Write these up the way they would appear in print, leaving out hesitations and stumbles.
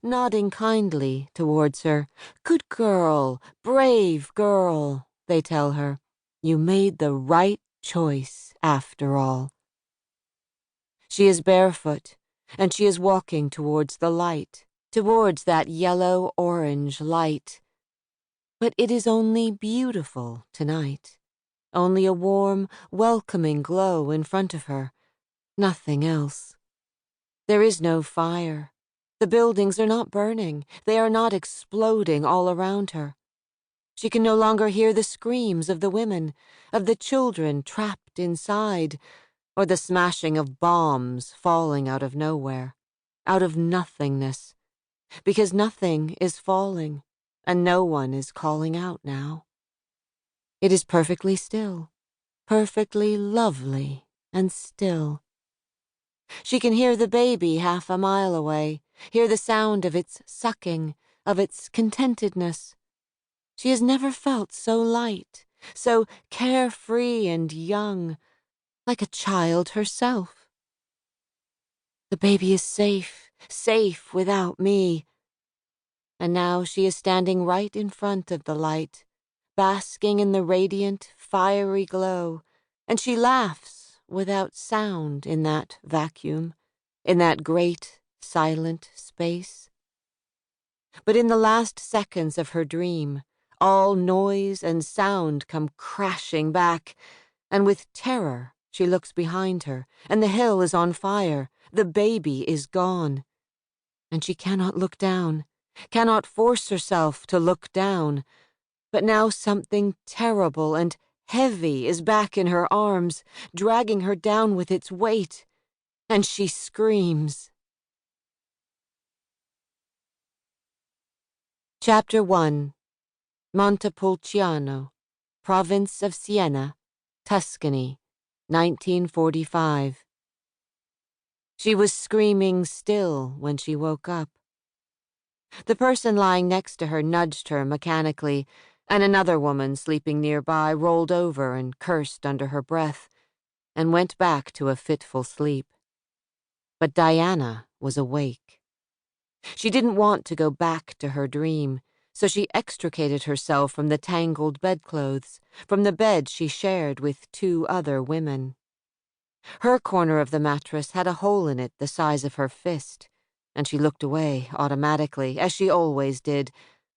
nodding kindly towards her. "Good girl, brave girl," they tell her. "You made the right choice after all." She is barefoot, and she is walking towards the light, towards that yellow-orange light. But it is only beautiful tonight, only a warm, welcoming glow in front of her, nothing else. There is no fire. The buildings are not burning. They are not exploding all around her. She can no longer hear the screams of the women, of the children trapped inside, or the smashing of bombs falling out of nowhere, out of nothingness, because nothing is falling, and no one is calling out now. It is perfectly still, perfectly lovely and still. She can hear the baby half a mile away, hear the sound of its sucking, of its contentedness. She has never felt so light, so carefree and young, like a child herself. The baby is safe, safe without me. And now she is standing right in front of the light, basking in the radiant, fiery glow, and she laughs without sound in that vacuum, in that great, silent space. But in the last seconds of her dream, all noise and sound come crashing back, and with terror she looks behind her, and the hill is on fire, the baby is gone. And she cannot look down, cannot force herself to look down, but now something terrible and heavy is back in her arms, dragging her down with its weight, and she screams. Chapter 1. Montepulciano, Province of Siena, Tuscany, 1945. She was screaming still when she woke up. The person lying next to her nudged her mechanically, and another woman sleeping nearby rolled over and cursed under her breath, and went back to a fitful sleep. But Diana was awake. She didn't want to go back to her dream, so she extricated herself from the tangled bedclothes, from the bed she shared with 2 other women. Her corner of the mattress had a hole in it the size of her fist, and she looked away automatically, as she always did,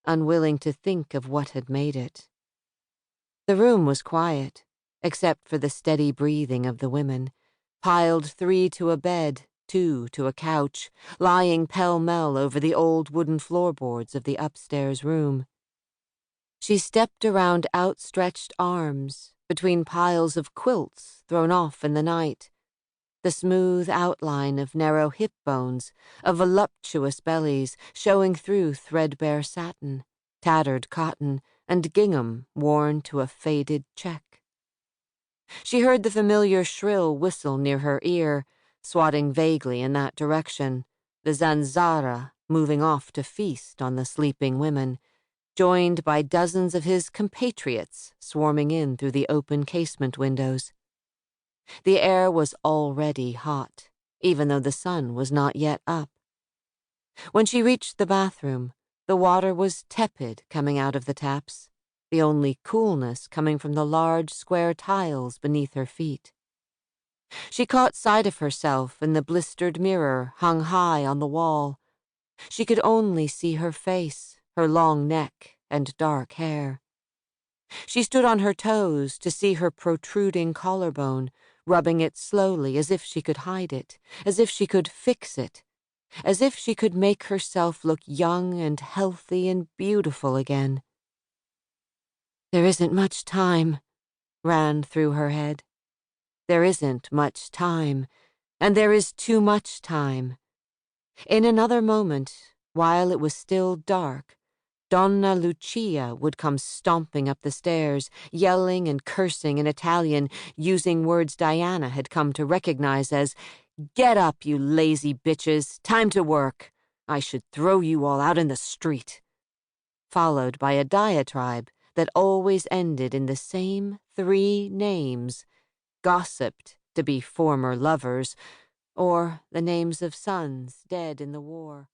unwilling to think of what had made it. The room was quiet, except for the steady breathing of the women, piled 3 to a bed, 2 to a couch, lying pell-mell over the old wooden floorboards of the upstairs room. She stepped around outstretched arms, between piles of quilts thrown off in the night, the smooth outline of narrow hip bones, of voluptuous bellies showing through threadbare satin, tattered cotton, and gingham worn to a faded check. She heard the familiar shrill whistle near her ear, swatting vaguely in that direction, the zanzara moving off to feast on the sleeping women, joined by dozens of his compatriots swarming in through the open casement windows. The air was already hot, even though the sun was not yet up. When she reached the bathroom, the water was tepid coming out of the taps, the only coolness coming from the large square tiles beneath her feet. She caught sight of herself in the blistered mirror hung high on the wall. She could only see her face, her long neck, and dark hair. She stood on her toes to see her protruding collarbone, rubbing it slowly as if she could hide it, as if she could fix it, as if she could make herself look young and healthy and beautiful again. "There isn't much time," ran through her head. There isn't much time, and there is too much time. In another moment, while it was still dark, Donna Lucia would come stomping up the stairs, yelling and cursing in Italian, using words Diana had come to recognize as, "Get up, you lazy bitches, time to work. I should throw you all out in the street," followed by a diatribe that always ended in the same 3 names, gossiped to be former lovers, or the names of sons dead in the war.